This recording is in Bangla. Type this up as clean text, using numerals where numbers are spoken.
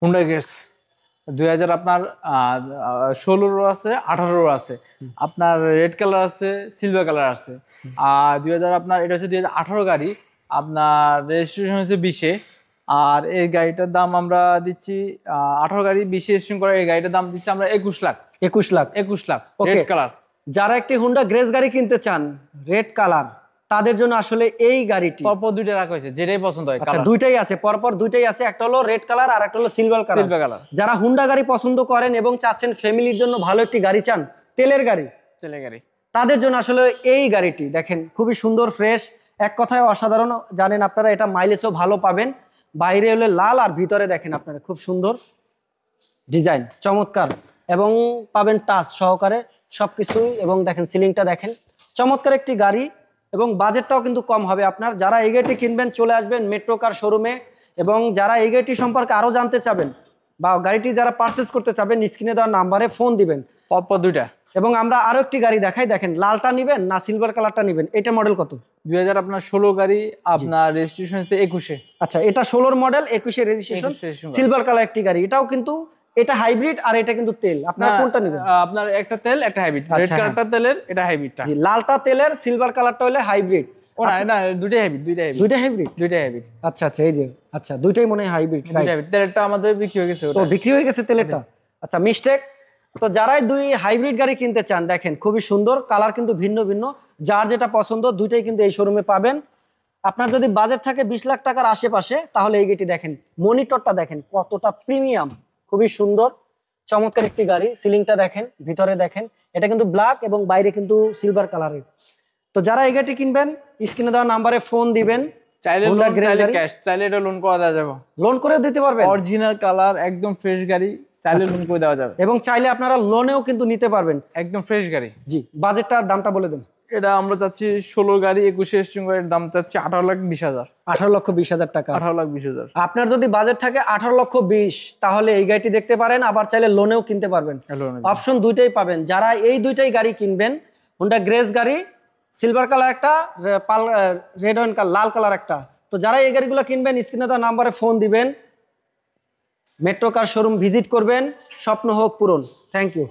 হুন্ডা গ্রেস 2000 আপনার 16 আছে 18 আছে, আপনার রেড কালার আছে, সিলভার কালার আছে। আর 2000 আপনার এটা হচ্ছে 2018 গাড়ি, আপনার রেজিস্ট্রেশন হচ্ছে 20-এ। আর এই গাড়িটার দাম আমরা দিচ্ছি 18 গাড়ি 20-এ রেজিস্ট্রেশন করা, এই গাড়িটার দাম দিচ্ছি আমরা 21 লাখ। 21 lakh 21 lakh red colour. যারা একটি হুন্ডা গ্রেস গাড়ি কিনতে চান রেড কালার, তাদের জন্য আসলে এই গাড়িটি পরপর দুইটা রাখা হয়েছে, যেটাই পছন্দ হয়। আচ্ছা, দুইটাই আছে, পরপর দুইটাই আছে, একটা হলো রেড কালার আর একটা হলো সিলভার কালার। যারা হুন্ডা গাড়ি পছন্দ করেন এবং চাচ্ছেন ফ্যামিলির জন্য ভালো একটি গাড়ি চান, তেলের গাড়ি, তাদের জন্য আসলে এই গাড়িটি দেখেন খুবই সুন্দর, ফ্রেশ, এক কথায় অসাধারণ। জানেন আপনারা এটা মাইলেজও ভালো পাবেন। বাইরে হলে লাল আর ভিতরে দেখেন আপনারা খুব সুন্দর ডিজাইন, চমৎকার, এবং পাবেন টাচ সহকারে সবকিছু। এবং দেখেন সিলিংটা দেখেন, চমৎকার একটি গাড়ি, এবং বাজেটটাও কিন্তু কম হবে আপনার। যারা এই গাড়িটি কিনবেন চলে আসবেন মেট্রো কার শোরুমে। এবং যারা এই গাড়িটি সম্পর্কে আরও জানতে চাবেন বা গাড়িটি যারা পারচেস করতে চাবেন, স্ক্রিনে দেওয়া নাম্বারে ফোন দিবেন। পরপর দুইটা। এবং আমরা আরো একটি গাড়ি দেখাই, দেখেন লালটা নিবেন না সিলভার কালারটা নিবেন? এটা মডেল কত? 2000 আপনার 16 গাড়ি, আপনার রেজিস্ট্রেশন হচ্ছে 21-এ। আচ্ছা, এটা 16 মডেল, 21-এ রেজিস্ট্রেশন, সিলভার কালার একটি গাড়ি। এটাও কিন্তু এটা হাইব্রিড আর এটা কিন্তু তেল। আপনারা কোনটা নেবেন? আপনার একটা তেল একটা হাইব্রিড। রেড কালারটা তেলের, এটা হাইব্রিডটা। জি, লালটা তেলের, সিলভার কালারটা হলে হাইব্রিড। ও না, দুইটাই হাইব্রিড, দুইটাই হাইব্রিড। আচ্ছা আচ্ছা, এই যে আচ্ছা, দুইটাই মনে হয় হাইব্রিড। তেলটা আমাদের বিক্রি হয়ে গেছে। ও, বিক্রি হয়ে গেছে তেলেরটা। আচ্ছা, মিস্টেক। তো যারাই দুই হাইব্রিড গাড়ি কিনতে চান, দেখেন খুবই সুন্দর, কালার কিন্তু ভিন্ন ভিন্ন, যার যেটা পছন্দ দুইটাই কিন্তু এই শোরুমে পাবেন। আপনার যদি বাজেট থাকে 20 লাখ টাকার আশেপাশে, তাহলে এই গাড়িটি দেখেন, মনিটরটা দেখেন কতটা প্রিমিয়াম, খুবই সুন্দর, চমৎকার একটি গাড়ি। সিলিংটা দেখেন, ভিতরে দেখেন, এটা কিন্তু ব্ল্যাক এবং বাইরে কিন্তু সিলভার কালারের। তো যারা এই গাড়িটি কিনবেন স্ক্রিনে দেওয়া নাম্বারে ফোন দিবেন। চাইলে লোন, চাইলে ক্যাশ, চাইলে এটা লোন করা যাবে, লোন করে দিতে পারবেন। অরিজিনাল কালার, একদম ফ্রেশ গাড়ি, চাইলে লোন করে দেওয়া যাবে। এবং চাইলে আপনারা লোনেও কিন্তু নিতে পারবেন, একদম ফ্রেশ গাড়ি। জি, বাজেটটা দামটা বলে দেন। এটা আমরা চাচ্ছি 16 গাড়ি 21-এ রেজিস্ট্রেশন গাড়ির দাম চাচ্ছি 18,20,000। 18,20,000 টাকা। 18,20,000। আপনার যদি বাজেট থাকে 18,20,000, তাহলে এই গাড়িটি দেখতে পারেন। আবার চাইলে লোনেও কিনতে পারবেন, অপশন দুইটাই পাবেন। যারা এই দুইটাই গাড়ি কিনবেন, হুন্ডা গ্রেস গাড়ি, সিলভার কালার একটা, রেড অ্যান্ড লাল কালার একটা, তো যারা এই গাড়িগুলো কিনবেন স্ক্রিনে দেওয়া নাম্বারে ফোন দিবেন, মেট্রো কার শোরুম ভিজিট করবেন, স্বপ্ন হোক পূরণ। Thank you.